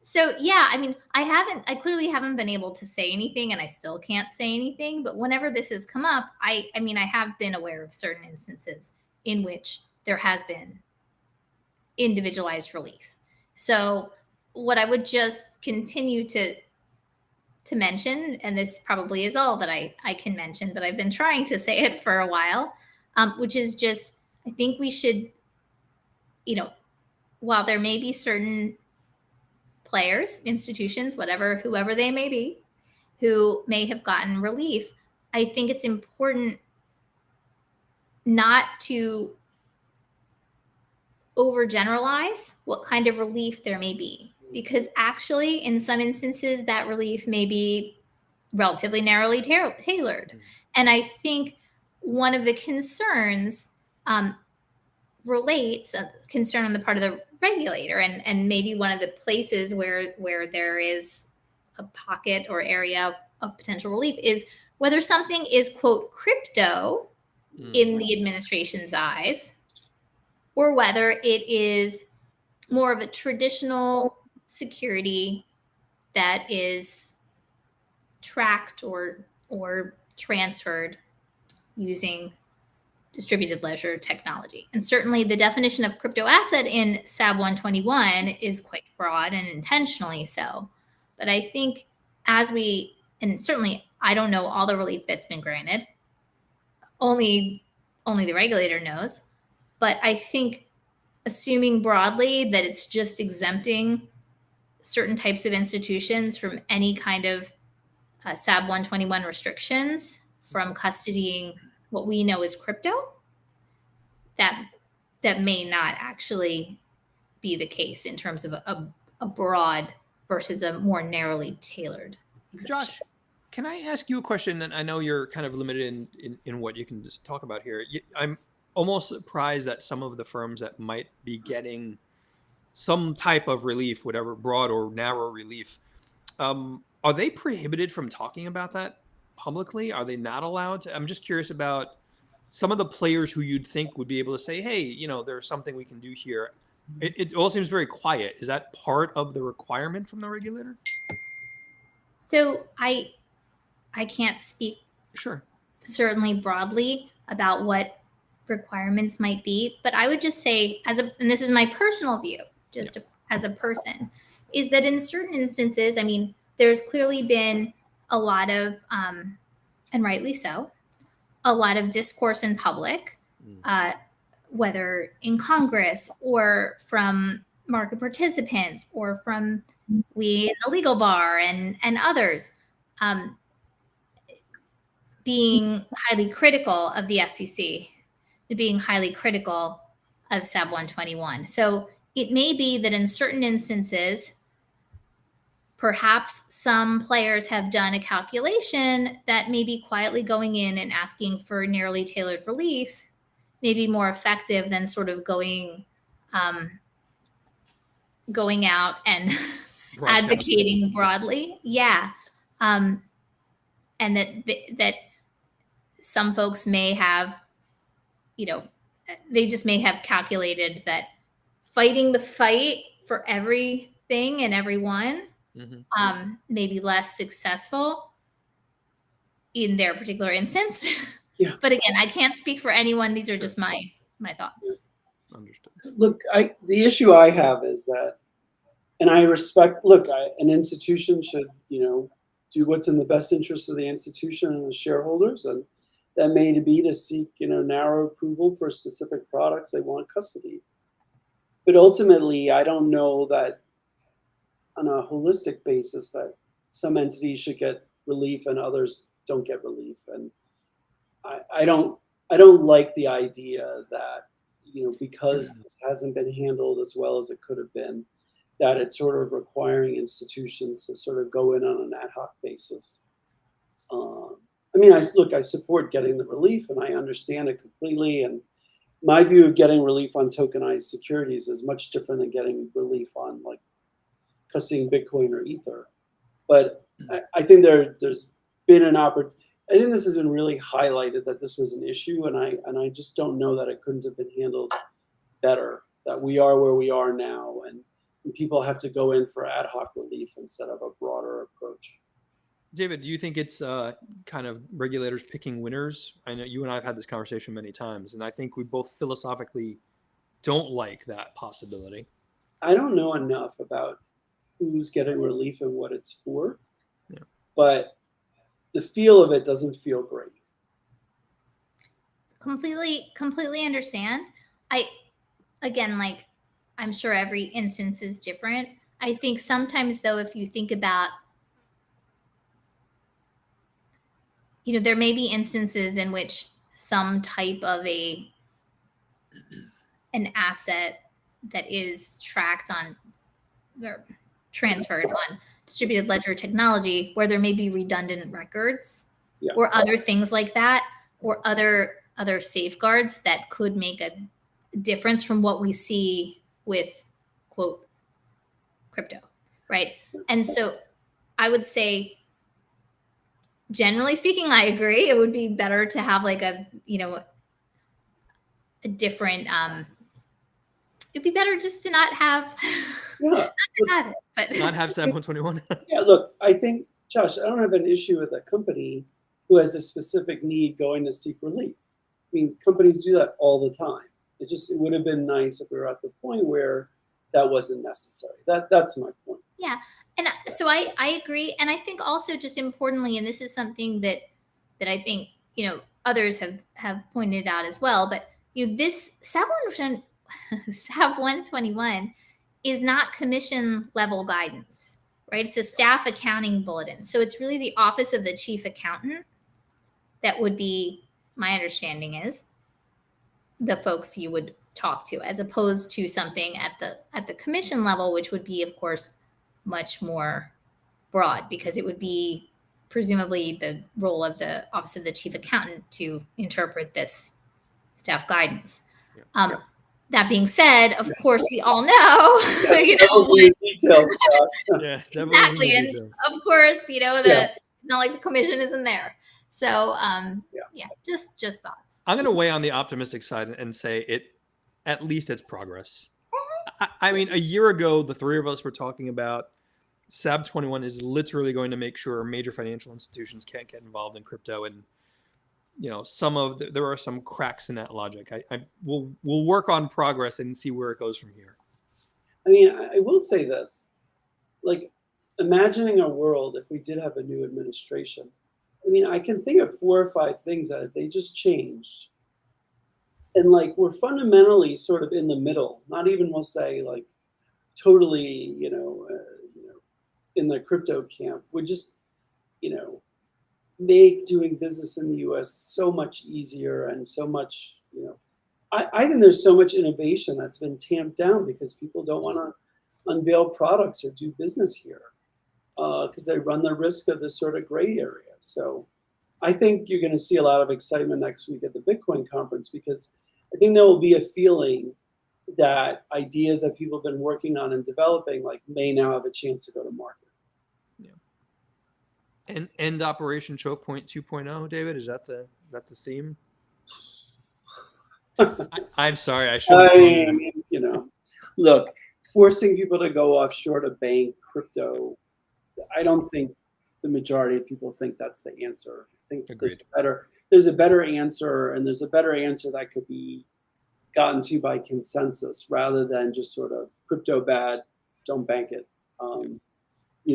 So yeah, I clearly haven't been able to say anything, and I still can't say anything. But whenever this has come up, I have been aware of certain instances in which there has been individualized relief. So what I would just continue to mention, and this probably is all that I can mention, but I've been trying to say it for a while, which is just, I think we should, while there may be certain players, institutions, whoever they may be, who may have gotten relief, I think it's important not to overgeneralize what kind of relief there may be. Because actually, in some instances, that relief may be relatively narrowly tailored. And I think one of the concerns relates a concern on the part of the regulator, and maybe one of the places where there is a pocket or area of potential relief is whether something is, quote, crypto in the administration's eyes, or whether it is more of a traditional security that is tracked or or transferred using distributed ledger technology. And certainly the definition of crypto asset in SAB 121 is quite broad and intentionally so. But I think and certainly I don't know all the relief that's been granted. Only the regulator knows. But I think assuming broadly that it's just exempting certain types of institutions from any kind of SAB 121 restrictions from custodying what we know as crypto, that may not actually be the case in terms of a broad versus a more narrowly tailored exemption. Josh, can I ask you a question? And I know you're kind of limited in what you can just talk about here. I'm almost surprised that some of the firms that might be getting some type of relief, whatever broad or narrow relief, are they prohibited from talking about that publicly? Are they not allowed to? I'm just curious about some of the players who you'd think would be able to say, hey, there's something we can do here. It all seems very quiet. Is that part of the requirement from the regulator? So I can't speak certainly broadly about what requirements might be, but I would just say and this is my personal view, as a person, is that in certain instances, I mean, there's clearly been a lot of, and rightly so, a lot of discourse in public, whether in Congress or from market participants or from we in the legal bar and others, being highly critical of the SEC, being highly critical of SAB 121. So it may be that in certain instances, perhaps some players have done a calculation that may be quietly going in and asking for narrowly tailored relief may be more effective than sort of going out and advocating broadly. Yeah. And that some folks may have, they just may have calculated that fighting the fight for everything and everyone may be less successful in their particular instance. Yeah. But again, I can't speak for anyone. These are just my thoughts. Understood. Look, the issue I have is that, and I respect, an institution should, do what's in the best interest of the institution and the shareholders, and that may be to seek, narrow approval for specific products they want custody. But ultimately, I don't know that on a holistic basis that some entities should get relief and others don't get relief. And I don't like the idea that, because this hasn't been handled as well as it could have been, that it's sort of requiring institutions to sort of go in on an ad hoc basis. I support getting the relief and I understand it completely. And my view of getting relief on tokenized securities is much different than getting relief on like custodying Bitcoin or Ether. But I think there's been an opportunity. I think this has been really highlighted that this was an issue, and I just don't know that it couldn't have been handled better. That we are where we are now, and people have to go in for ad hoc relief instead of a broader approach. David, do you think it's kind of regulators picking winners? I know you and I have had this conversation many times, and I think we both philosophically don't like that possibility. I don't know enough about who's getting relief and what it's for, but the feel of it doesn't feel great. Completely understand. I'm sure every instance is different. I think sometimes though, if you think about, there may be instances in which some type of an asset that is tracked on or transferred on distributed ledger technology where there may be redundant records or other things like that, or other safeguards that could make a difference from what we see with quote crypto, right? And so I would say, generally speaking, I agree. It would be better to have like a different, it'd be better just to not have, not to have it, but not have SAB 121. Yeah, look, I think, Josh, I don't have an issue with a company who has a specific need going to seek relief. I mean, companies do that all the time. It would have been nice if we were at the point where that wasn't necessary. That's my point. Yeah. And so I agree. And I think also just importantly, and this is something that I think, others have pointed out as well, but this SAB 121 is not commission level guidance, right? It's a staff accounting bulletin. So it's really the office of the chief accountant that would be, my understanding is, the folks you would talk to, as opposed to something at the commission level, which would be, of course, much more broad, because it would be presumably the role of the office of the chief accountant to interpret this staff guidance. That being said, of course, we all know, details. Yeah, exactly, and of course, it's not like the commission isn't there. So, just thoughts. I'm going to weigh on the optimistic side and say at least it's progress. I mean, a year ago, the three of us were talking about SAB 21 is literally going to make sure major financial institutions can't get involved in crypto, and there are some cracks in that logic. We'll work on progress and see where it goes from here. I mean, I will say this, like, imagining a world if we did have a new administration. I mean, I can think of 4 or 5 things that if they just changed, and like we're fundamentally sort of in the middle, not even, we'll say, like totally, in the crypto camp, would just, make doing business in the US so much easier, and so much, I think there's so much innovation that's been tamped down because people don't want to unveil products or do business here because they run the risk of this sort of gray area. So I think you're going to see a lot of excitement next week at the Bitcoin conference, because I think there will be a feeling that ideas that people have been working on and developing may now have a chance to go to market. And end Operation Choke Point 2.0, David, is that the theme? I'm sorry, I shouldn't. Look, forcing people to go offshore to bank crypto, I don't think the majority of people think that's the answer. I think there's a better answer, and there's a better answer that could be gotten to by consensus rather than just sort of crypto bad, don't bank it.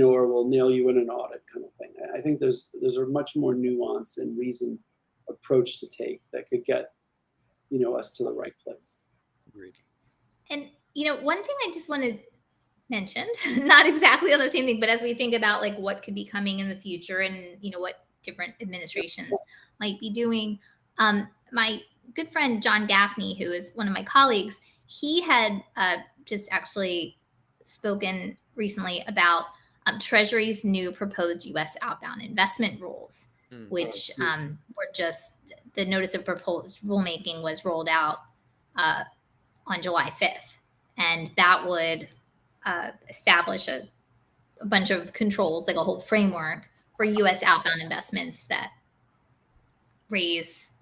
Or we'll nail you in an audit kind of thing. I think there's a much more nuanced and reasoned approach to take that could get, us to the right place. Agreed. And, one thing I just want to mention, not exactly on the same thing, but as we think about what could be coming in the future and, what different administrations might be doing, my good friend, John Gaffney, who is one of my colleagues, he had just actually spoken recently about Treasury's new proposed U.S. outbound investment rules, which were just, the notice of proposed rulemaking was rolled out on July 5th. And that would establish a bunch of controls, like a whole framework for U.S. outbound investments that raise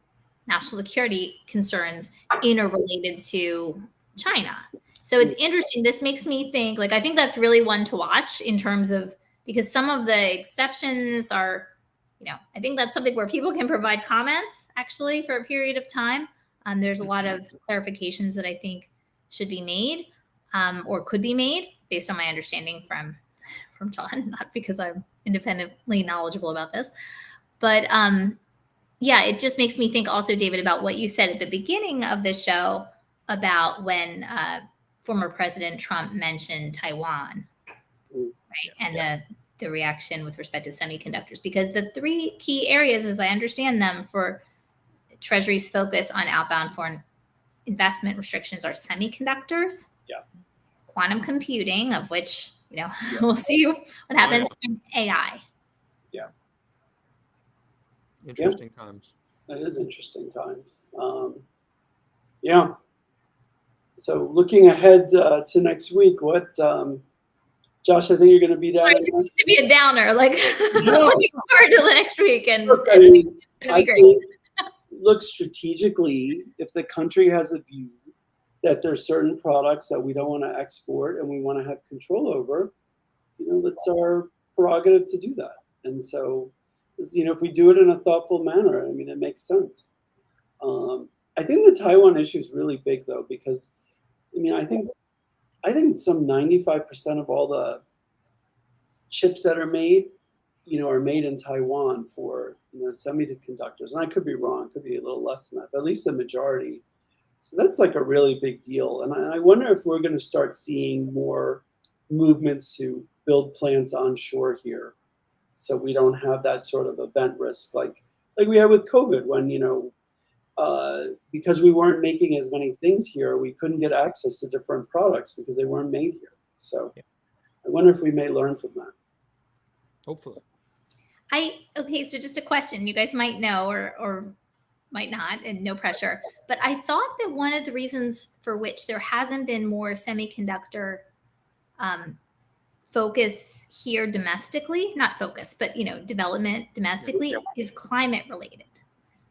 national security concerns interrelated to China. So it's interesting. This makes me think, I think that's really one to watch in terms of, because some of the exceptions are, I think that's something where people can provide comments actually for a period of time. There's a lot of clarifications that I think should be made or could be made based on my understanding from John, not because I'm independently knowledgeable about this. But it just makes me think also, David, about what you said at the beginning of the show about when former President Trump mentioned Taiwan, right? And the reaction with respect to semiconductors, because the 3 key areas, as I understand them, for Treasury's focus on outbound foreign investment restrictions are semiconductors, quantum computing, of which, we'll see what happens, and AI. Interesting times. That is interesting times. So looking ahead to next week, what, Josh, I think you're going to be down. To be a downer, looking forward to the next week, and look, look, strategically, if the country has a view that there's certain products that we don't want to export and we want to have control over, that's our prerogative to do that. And so if we do it in a thoughtful manner, I mean, it makes sense. I think the Taiwan issue is really big though, because I mean, I think some 95% of all the chips that are made, are made in Taiwan for semiconductors. And I could be wrong, could be a little less than that, but at least the majority. So that's like a really big deal. And I wonder if we're going to start seeing more movements to build plants onshore here, so we don't have that sort of event risk like we had with COVID, when because we weren't making as many things here, we couldn't get access to different products because they weren't made here. So I wonder if we may learn from that. Hopefully. Okay, so just a question. You guys might know or might not, and no pressure. But I thought that one of the reasons for which there hasn't been more semiconductor focus here domestically, not focus, but development domestically, is climate related.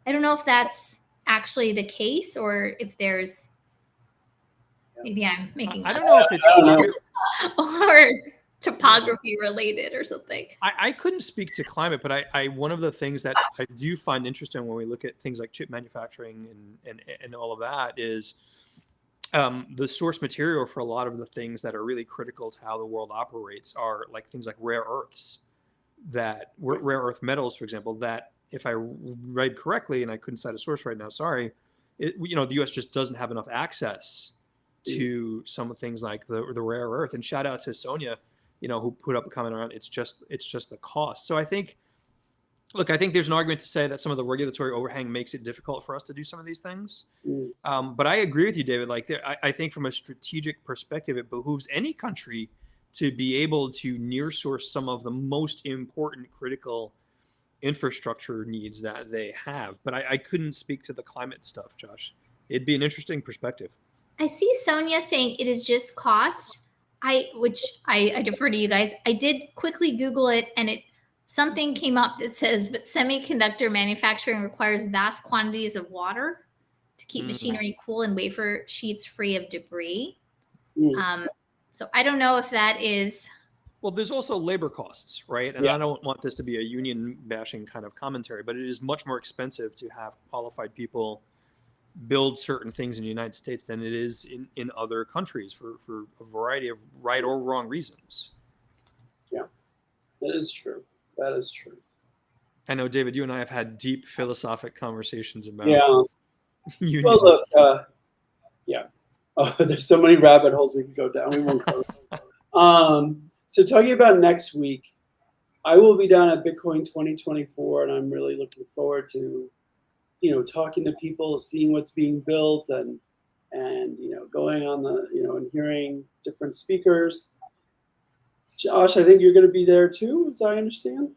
I don't know if that's actually the case, or if there's, maybe I'm making I don't know if it's or topography related or something. I couldn't speak to climate, but I one of the things that I do find interesting when we look at things like chip manufacturing and all of that is the source material for a lot of the things that are really critical to how the world operates are like things like rare earths, rare earth metals, for example, that if I read correctly, and I couldn't cite a source right now, sorry, the U.S. just doesn't have enough access to some of things like the rare earth. And shout out to Sonia, who put up a comment around it's just the cost. So I think there's an argument to say that some of the regulatory overhang makes it difficult for us to do some of these things. But I agree with you, David. Like, I think from a strategic perspective, it behooves any country to be able to near source some of the most important critical infrastructure needs that they have. But I couldn't speak to the climate stuff, Josh. It'd be an interesting perspective. I see Sonia saying it is just cost. Which I defer to you guys. I did quickly Google it, and something came up that says, but semiconductor manufacturing requires vast quantities of water to keep machinery cool and wafer sheets free of debris. So I don't know if that is. Well, there's also labor costs, right? And I don't want this to be a union bashing kind of commentary, but it is much more expensive to have qualified people build certain things in the United States than it is in other countries for a variety of right or wrong reasons. Yeah, that is true. That is true. I know, David, you and I have had deep philosophic conversations about unions. Well, look, Oh, there's so many rabbit holes we can go down. We won't go. So talking about next week, I will be down at Bitcoin 2024, and I'm really looking forward to talking to people, seeing what's being built, and going on the and hearing different speakers. Josh, I think you're going to be there too, as I understand.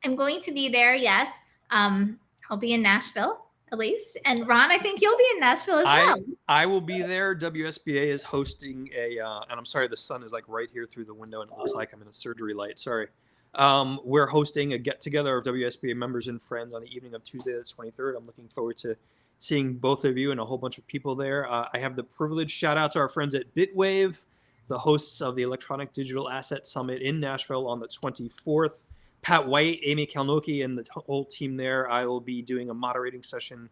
I'm going to be there. Yes, I'll be in Nashville at least, and Ron, I think you'll be in Nashville as well. I will be there. WSBA is hosting and I'm sorry, the sun is like right here through the window, and it looks like I'm in a surgery light. Sorry. We're hosting a get-together of WSBA members and friends on the evening of Tuesday the 23rd. I'm looking forward to seeing both of you and a whole bunch of people there. I have the privilege, shout out to our friends at Bitwave, the hosts of the Electronic Digital Asset Summit in Nashville on the 24th. Pat White, Amy Kalnoki, and the whole team there. I will be doing a moderating session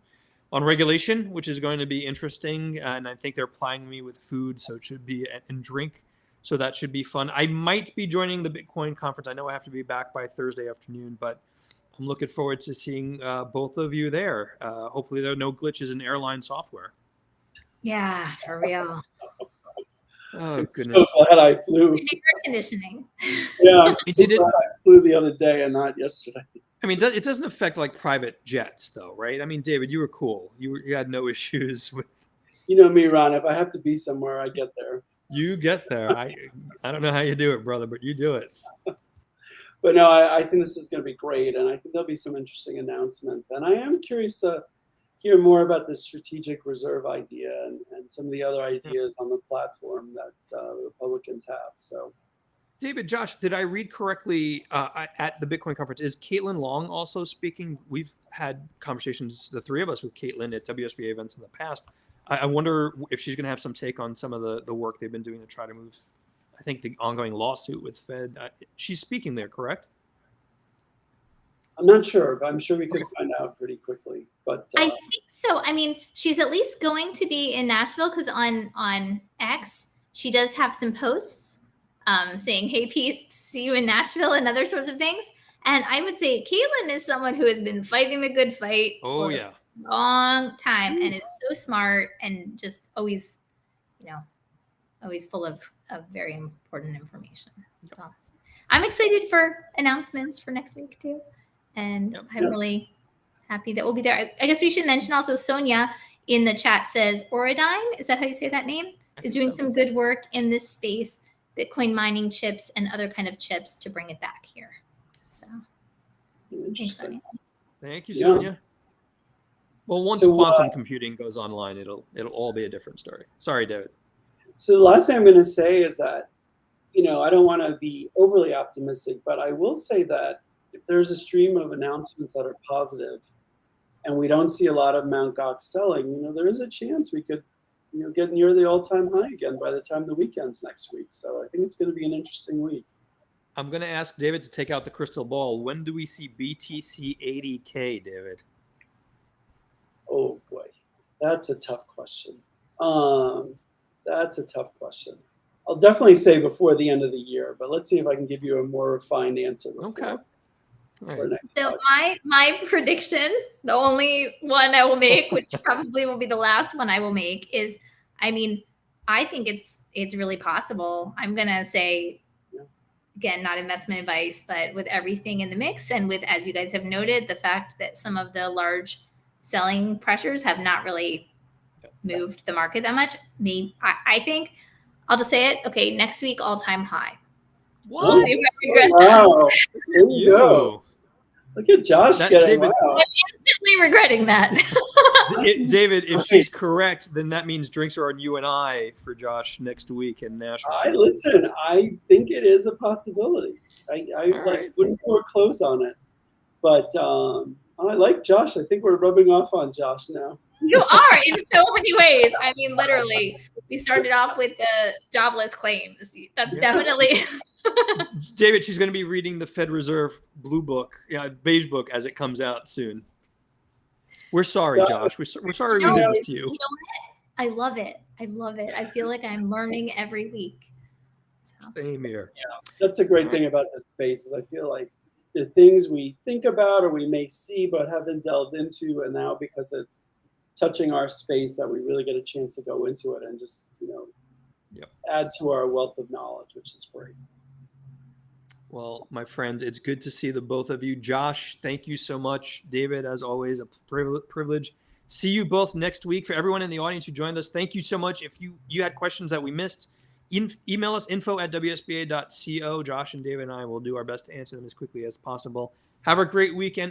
on regulation, which is going to be interesting. And I think they're plying me with food, so it should be, and drink. So that should be fun. I might be joining the Bitcoin conference. I know I have to be back by Thursday afternoon, but I'm looking forward to seeing both of you there. Hopefully there are no glitches in airline software. Yeah, for real. Oh, goodness. So glad I flew. Air conditioning. Yeah, I'm so glad I flew the other day and not yesterday. I mean, it doesn't affect like private jets though, right? I mean, David, you were cool. You had no issues with. You know me, Ron. If I have to be somewhere, I get there. You get there. I don't know how you do it, brother, but you do it. But no, I think this is going to be great, and I think there'll be some interesting announcements. And I am curious to hear more about the strategic reserve idea and some of the other ideas on the platform that the Republicans have. So, David, Josh, did I read correctly at the Bitcoin conference? Is Caitlin Long also speaking? We've had conversations, the three of us, with Caitlin at WSBA events in the past. I wonder if she's going to have some take on some of the work they've been doing to try to move, I think, the ongoing lawsuit with Fed. She's speaking there, correct? I'm not sure, but I'm sure we could find out pretty quickly. But I think so. I mean, she's at least going to be in Nashville because on X she does have some posts saying, "Hey Pete, see you in Nashville," and other sorts of things. And I would say Caitlin is someone who has been fighting the good fight for a long time and is so smart and just always, always full of very important information. So I'm excited for announcements for next week too. And I'm really happy that we'll be there. I guess we should mention also Sonia in the chat says Auradine, is that how you say that name? Is doing some good work in this space, Bitcoin mining chips and other kind of chips to bring it back here. So thanks, Sonia. Thank you, Sonia. Well, once quantum computing goes online, it'll all be a different story. Sorry, David. So the last thing I'm going to say is that, I don't want to be overly optimistic, but I will say that if there's a stream of announcements that are positive and we don't see a lot of Mt. Gox selling, there is a chance we could, get near the all-time high again by the time the weekend's next week. So I think it's going to be an interesting week. I'm going to ask David to take out the crystal ball. When do we see BTC 80K, David? Oh, boy. That's a tough question. That's a tough question. I'll definitely say before the end of the year, but let's see if I can give you a more refined answer before. Right. So my prediction, the only one I will make, which probably will be the last one I will make, is, I think it's really possible. I'm gonna say, again, not investment advice, but with everything in the mix, and with, as you guys have noted, the fact that some of the large selling pressures have not really moved the market that much. I think I'll just say it. Okay, next week all-time high. What? We'll see if I regret that. There you go. Look at Josh getting David, I'm instantly regretting that. David, if she's correct, then that means drinks are on you and I for Josh next week in Nashville. I think it is a possibility. I wouldn't foreclose on it. But I like Josh. I think we're rubbing off on Josh now. You are in so many ways. Literally, we started off with the jobless claims. That's definitely. David, she's going to be reading the Fed Reserve Blue Book, Beige Book, as it comes out soon. We're sorry, Josh. We're sorry we did this to you. You know what? I love it. I feel like I'm learning every week. So. Same here. Yeah, that's a great thing about this space is I feel like the things we think about or we may see but haven't delved into, and now because it's touching our space, that we really get a chance to go into it and just add to our wealth of knowledge, which is great. Well, my friends, it's good to see the both of you. Josh, thank you so much. David, as always, a privilege. See you both next week. For everyone in the audience who joined us, thank you so much. If you had questions that we missed, email us info@wsba.co. Josh and David and I will do our best to answer them as quickly as possible. Have a great weekend.